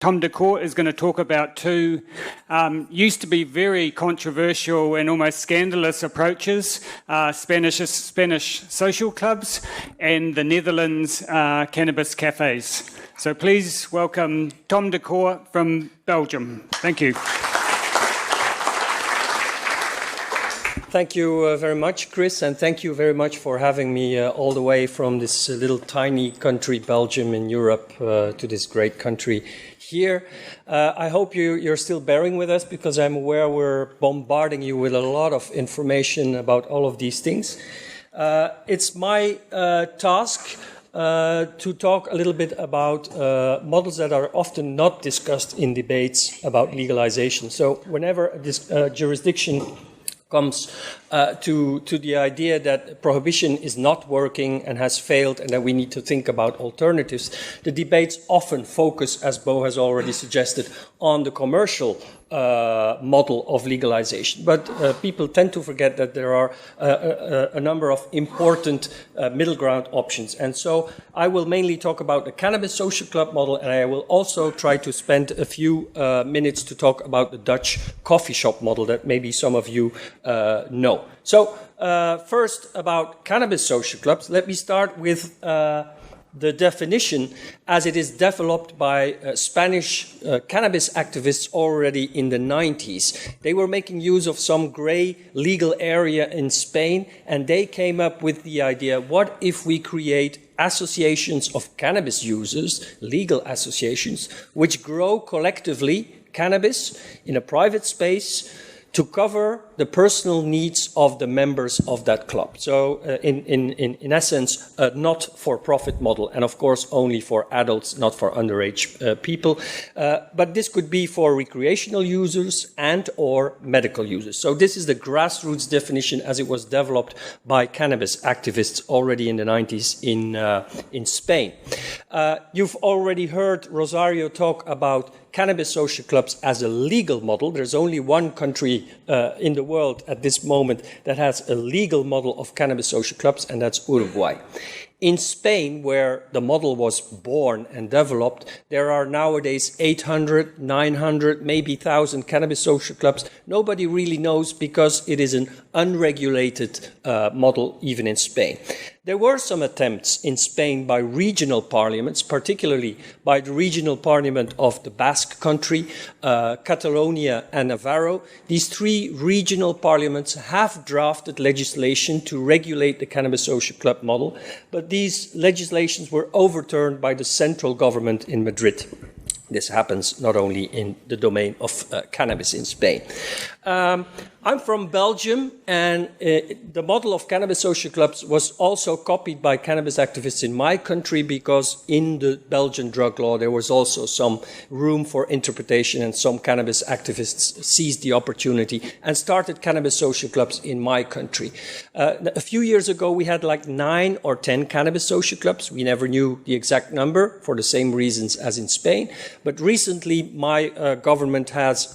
Tom Decorte is going to talk about two used to be very controversial and almost scandalous approaches, Spanish social clubs and the Netherlands cannabis cafes. So please welcome Tom Decorte from Belgium. Thank you. Thank you very much, Chris, and thank you very much for having me all the way from this little tiny country, Belgium, in Europe, to this great country here. I hope you're still bearing with us, because I'm aware we're bombarding you with a lot of information about all of these things. It's my task to talk a little bit about models that are often not discussed in debates about legalization. So whenever this jurisdiction comes to the idea that prohibition is not working and has failed and that we need to think about alternatives, the debates often focus, as Bo has already suggested, on the commercial model of legalization. But people tend to forget that there are a number of important middle ground options. And so I will mainly talk about the cannabis social club model, and I will also try to spend a few minutes to talk about the Dutch coffee shop model that maybe some of you know. So first, about cannabis social clubs, let me start with the definition as it is developed by Spanish cannabis activists already in the 90s. They were making use of some gray legal area in Spain, and they came up with the idea, what if we create associations of cannabis users, legal associations, which grow collectively cannabis in a private space to cover the personal needs of the members of that club. So in essence, a not-for-profit model, and of course only for adults, not for underage people. But this could be for recreational users and or medical users. So this is the grassroots definition as it was developed by cannabis activists already in the 90s in Spain. You've already heard Rosario talk about cannabis social clubs as a legal model. There's only one country in the world at this moment that has a legal model of cannabis social clubs, and that's Uruguay. In Spain, where the model was born and developed, there are nowadays 800, 900, maybe 1,000 cannabis social clubs. Nobody really knows because it is an unregulated model even in Spain. There were some attempts in Spain by regional parliaments, particularly by the regional parliament of the Basque country, Catalonia and Navarro. These three regional parliaments have drafted legislation to regulate the cannabis social club model, but these legislations were overturned by the central government in Madrid. This happens not only in the domain of cannabis in Spain. I'm from Belgium, and the model of cannabis social clubs was also copied by cannabis activists in my country, because in the Belgian drug law there was also some room for interpretation, and some cannabis activists seized the opportunity and started cannabis social clubs in my country. A few years ago we had like 9 or 10 cannabis social clubs. We never knew the exact number for the same reasons as in Spain. But recently, my government has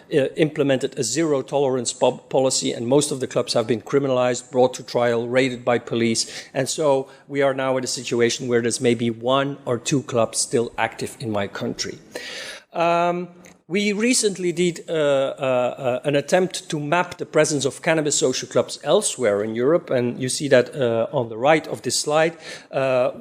implemented a zero tolerance policy, and most of the clubs have been criminalized, brought to trial, raided by police. And so we are now in a situation where there's maybe 1 or 2 clubs still active in my country. We recently did an attempt to map the presence of cannabis social clubs elsewhere in Europe, and you see that on the right of this slide.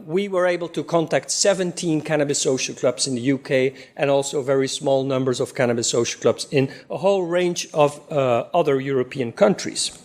We were able to contact 17 cannabis social clubs in the UK, and also very small numbers of cannabis social clubs in a whole range of other European countries.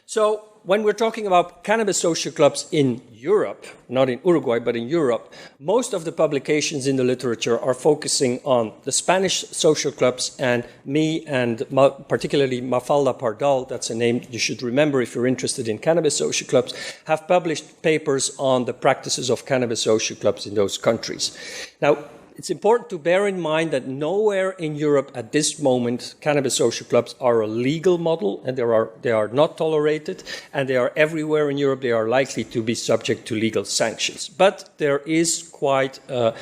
So when we're talking about cannabis social clubs in Europe, not in Uruguay, but in Europe, most of the publications in the literature are focusing on the Spanish social clubs, and me and particularly Mafalda Pardal, that's a name you should remember if you're interested in cannabis social clubs, have published papers on the practices of cannabis social clubs in those countries. Now, it's important to bear in mind that nowhere in Europe at this moment cannabis social clubs are a legal model, and they are not tolerated, and they are everywhere in Europe. They are likely to be subject to legal sanctions. But there is quite a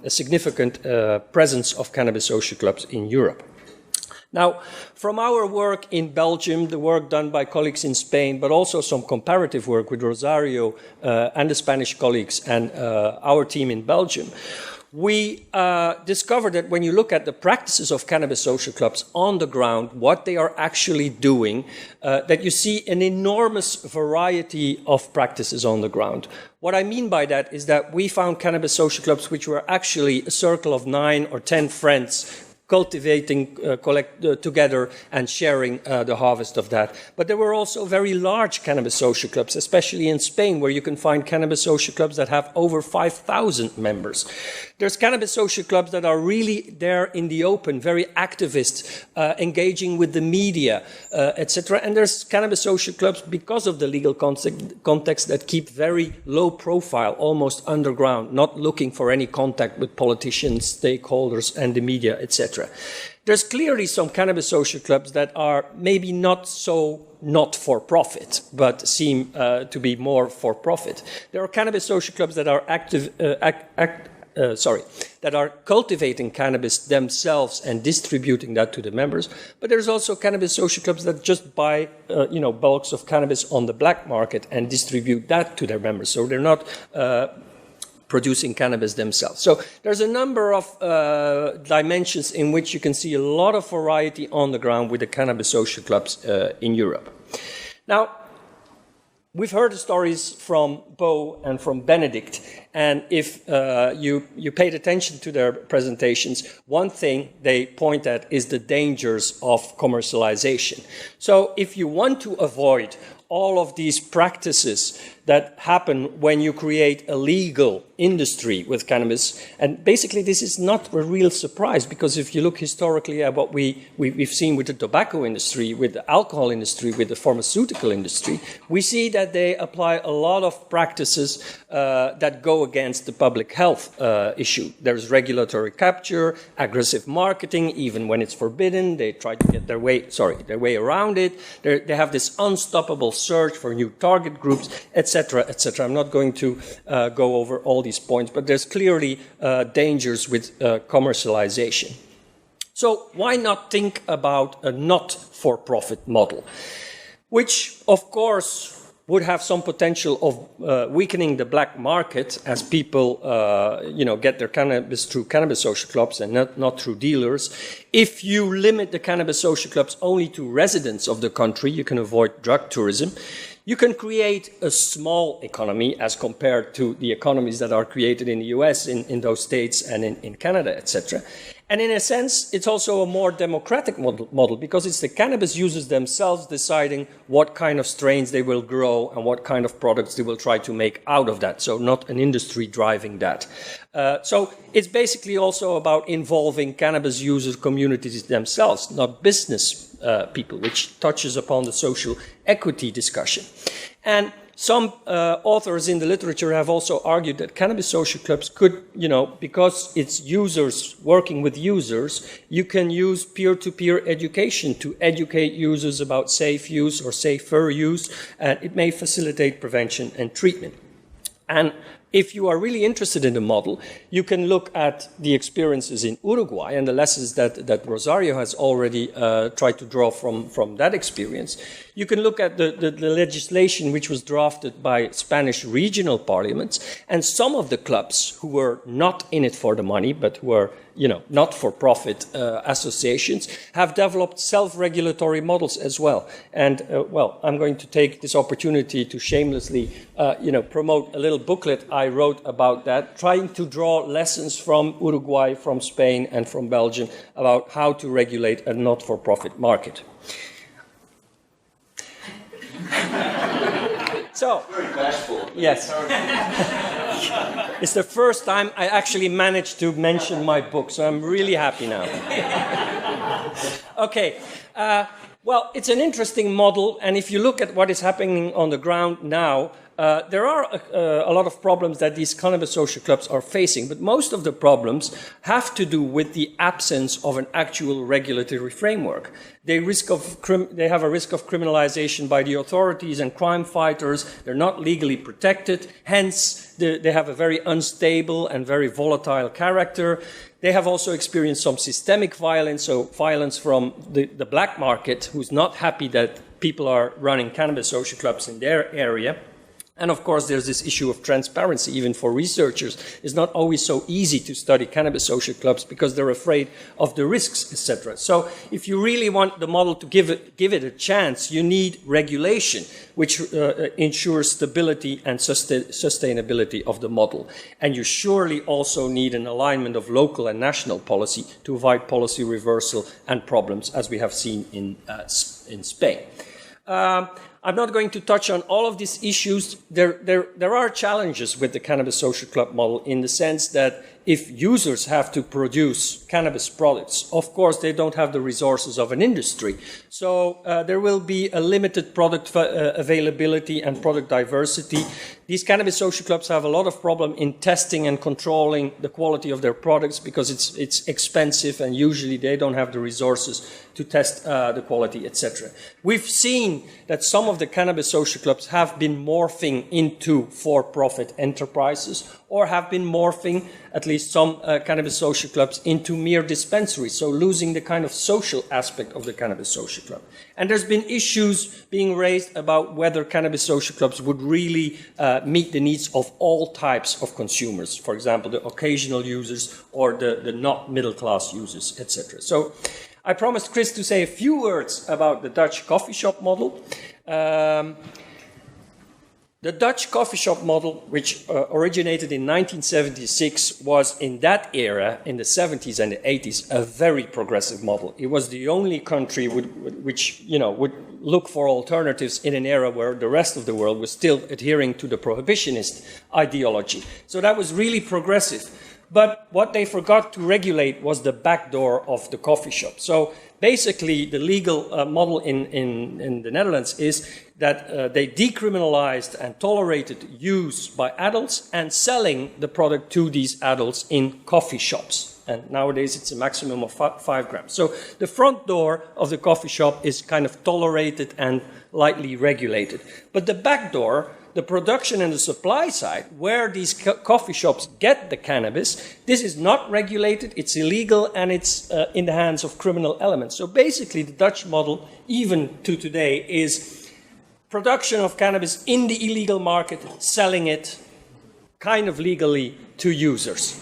significant presence of cannabis social clubs in Europe. Now, from our work in Belgium, the work done by colleagues in Spain, but also some comparative work with Rosario and the Spanish colleagues and our team in Belgium, we discovered that when you look at the practices of cannabis social clubs on the ground, what they are actually doing, that you see an enormous variety of practices on the ground. What I mean by that is that we found cannabis social clubs which were actually a circle of 9 or 10 friends cultivating together and sharing the harvest of that. But there were also very large cannabis social clubs, especially in Spain, where you can find cannabis social clubs that have over 5,000 members. There's cannabis social clubs that are really there in the open, very activist, engaging with the media, etc. And there's cannabis social clubs, because of the legal context, that keep very low profile, almost underground, not looking for any contact with politicians, stakeholders, and the media, etc. There's clearly some cannabis social clubs that are maybe not so not for profit, but seem to be more for profit. There are cannabis social clubs that are that are cultivating cannabis themselves and distributing that to the members. But there's also cannabis social clubs that just buy, bulks of cannabis on the black market and distribute that to their members. So they're not producing cannabis themselves. So there's a number of dimensions in which you can see a lot of variety on the ground with the cannabis social clubs in Europe. Now, we've heard the stories from Bo and from Benedict, and if you paid attention to their presentations, one thing they point at is the dangers of commercialization. So if you want to avoid all of these practices that happen when you create a legal industry with cannabis. And basically, this is not a real surprise, because if you look historically at what we've seen with the tobacco industry, with the alcohol industry, with the pharmaceutical industry, we see that they apply a lot of practices that go against the public health issue. There's regulatory capture, aggressive marketing, even when it's forbidden. They try to get their way around it. They have this unstoppable search for new target groups, etc., etc. I'm not going to go over all these points, but there's clearly dangers with commercialization. So why not think about a not-for-profit model, which, of course, would have some potential of weakening the black market, as people, get their cannabis through cannabis social clubs and not through dealers. If you limit the cannabis social clubs only to residents of the country, you can avoid drug tourism. You can create a small economy as compared to the economies that are created in the US, in those states, and in Canada, etc. And in a sense, it's also a more democratic model, because it's the cannabis users themselves deciding what kind of strains they will grow and what kind of products they will try to make out of that. So not an industry driving that. So it's basically also about involving cannabis user communities themselves, not business people, which touches upon the social equity discussion. And some authors in the literature have also argued that cannabis social clubs could, because it's users working with users, you can use peer-to-peer education to educate users about safe use or safer use, and it may facilitate prevention and treatment. And if you are really interested in the model, you can look at the experiences in Uruguay and the lessons that Rosario has already tried to draw from that experience. You can look at the legislation which was drafted by Spanish regional parliaments, and some of the clubs who were not in it for the money, but who were not-for-profit associations, have developed self-regulatory models as well. And, I'm going to take this opportunity to shamelessly, promote a little booklet I wrote about that, trying to draw lessons from Uruguay, from Spain, and from Belgium about how to regulate a not-for-profit market. So, very bashful. Yes. It's the first time I actually managed to mention my book, so I'm really happy now. Okay. It's an interesting model, and if you look at what is happening on the ground now, there are a lot of problems that these cannabis social clubs are facing, but most of the problems have to do with the absence of an actual regulatory framework. They have a risk of criminalization by the authorities and crime fighters. They're not legally protected. Hence, they have a very unstable and very volatile character. They have also experienced some systemic violence, so violence from the black market, who's not happy that people are running cannabis social clubs in their area. And of course, there's this issue of transparency, even for researchers. It's not always so easy to study cannabis social clubs because they're afraid of the risks, etc. So if you really want the model to give it a chance, you need regulation, which ensures stability and sustainability of the model. And you surely also need an alignment of local and national policy to avoid policy reversal and problems, as we have seen in Spain. I'm not going to touch on all of these issues. There are challenges with the cannabis social club model in the sense that if users have to produce cannabis products, of course, they don't have the resources of an industry. So there will be a limited product availability and product diversity. These cannabis social clubs have a lot of problem in testing and controlling the quality of their products because it's expensive and usually they don't have the resources to test the quality, etc. We've seen that some of the cannabis social clubs have been morphing into for-profit enterprises or have been morphing, at least some cannabis social clubs, into mere dispensaries, so losing the kind of social aspect of the cannabis social club. And there's been issues being raised about whether cannabis social clubs would really meet the needs of all types of consumers, for example, the occasional users or the not middle-class users, etc. So I promised Chris to say a few words about the Dutch coffee shop model. The Dutch coffee shop model, which originated in 1976, was in that era, in the 70s and the 80s, a very progressive model. It was the only country which would look for alternatives in an era where the rest of the world was still adhering to the prohibitionist ideology. So that was really progressive. But what they forgot to regulate was the back door of the coffee shop. So basically, the legal model in the Netherlands is that they decriminalized and tolerated use by adults and selling the product to these adults in coffee shops. And nowadays, it's a maximum of 5 grams. So the front door of the coffee shop is kind of tolerated and lightly regulated. But the back door, the production and the supply side, where these coffee shops get the cannabis, this is not regulated, it's illegal, and it's in the hands of criminal elements. So basically, the Dutch model, even to today, is production of cannabis in the illegal market, selling it kind of legally to users.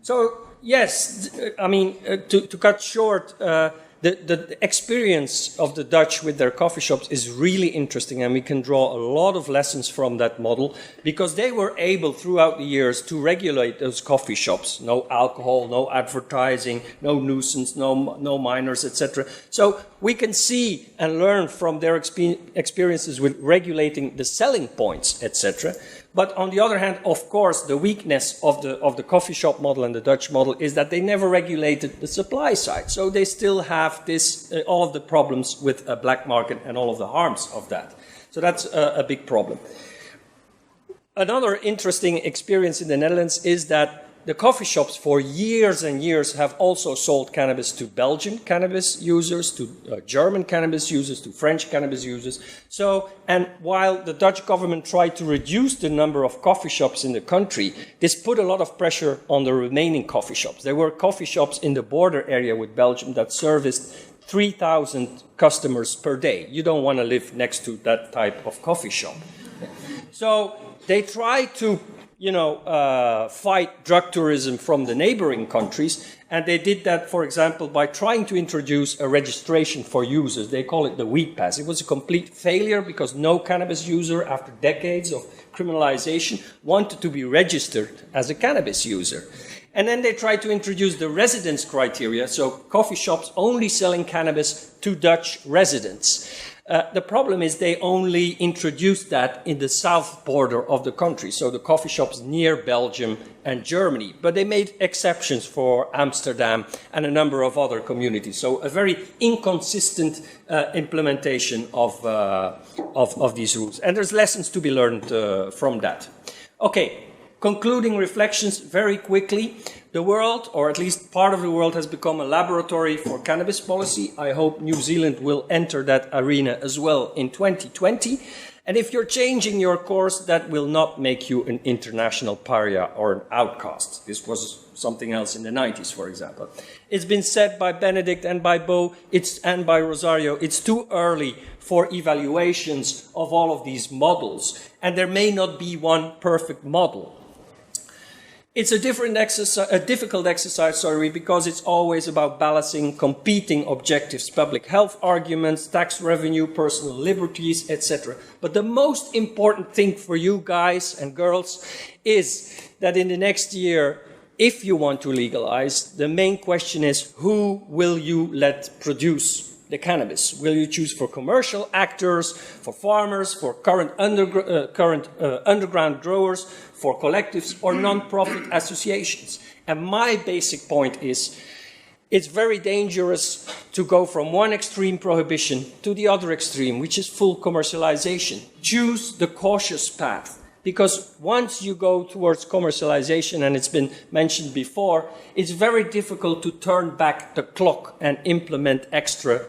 So, yes, I mean, to cut short, the experience of the Dutch with their coffee shops is really interesting, and we can draw a lot of lessons from that model because they were able throughout the years to regulate those coffee shops. No alcohol, no advertising, no nuisance, no minors, etc. So we can see and learn from their experiences with regulating the selling points, etc. But on the other hand, of course, the weakness of the coffee shop model and the Dutch model is that they never regulated the supply side. So they still have this, all of the problems with a black market and all of the harms of that. So that's a big problem. Another interesting experience in the Netherlands is that the coffee shops for years and years have also sold cannabis to Belgian cannabis users, to German cannabis users, to French cannabis users. So, and while the Dutch government tried to reduce the number of coffee shops in the country, this put a lot of pressure on the remaining coffee shops. There were coffee shops in the border area with Belgium that serviced 3,000 customers per day. You don't want to live next to that type of coffee shop. So they tried to fight drug tourism from the neighboring countries. And they did that, for example, by trying to introduce a registration for users. They call it the weed pass. It was a complete failure because no cannabis user, after decades of criminalization, wanted to be registered as a cannabis user. And then they tried to introduce the residence criteria, so coffee shops only selling cannabis to Dutch residents. The problem is they only introduced that in the south border of the country, so the coffee shops near Belgium and Germany. But they made exceptions for Amsterdam and a number of other communities. So a very inconsistent implementation of these rules. And there's lessons to be learned from that. Okay, concluding reflections very quickly. The world, or at least part of the world, has become a laboratory for cannabis policy. I hope New Zealand will enter that arena as well in 2020. And if you're changing your course, that will not make you an international pariah or an outcast. This was something else in the 90s, for example. It's been said by Benedict and by Bo and by Rosario, it's too early for evaluations of all of these models, and there may not be one perfect model. It's a difficult exercise, because it's always about balancing competing objectives, public health arguments, tax revenue, personal liberties, etc. But the most important thing for you guys and girls is that in the next year, if you want to legalize, the main question is, who will you let produce the cannabis? Will you choose for commercial actors, for farmers, for current underground growers, for collectives or non-profit associations? And my basic point is, it's very dangerous to go from one extreme prohibition to the other extreme, which is full commercialization. Choose the cautious path. Because once you go towards commercialization, and it's been mentioned before, it's very difficult to turn back the clock and implement extra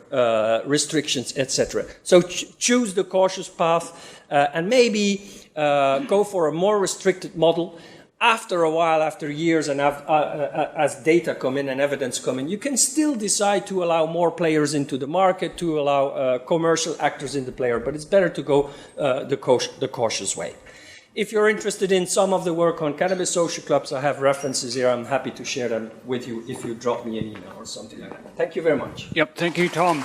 restrictions, etc. So choose the cautious path and maybe go for a more restricted model. After a while, after years, and as data come in and evidence come in, you can still decide to allow more players into the market, to allow commercial actors in the player, but it's better to go the cautious way. If you're interested in some of the work on cannabis social clubs, I have references here. I'm happy to share them with you if you drop me an email or something like that. Thank you very much. Yep, thank you, Tom.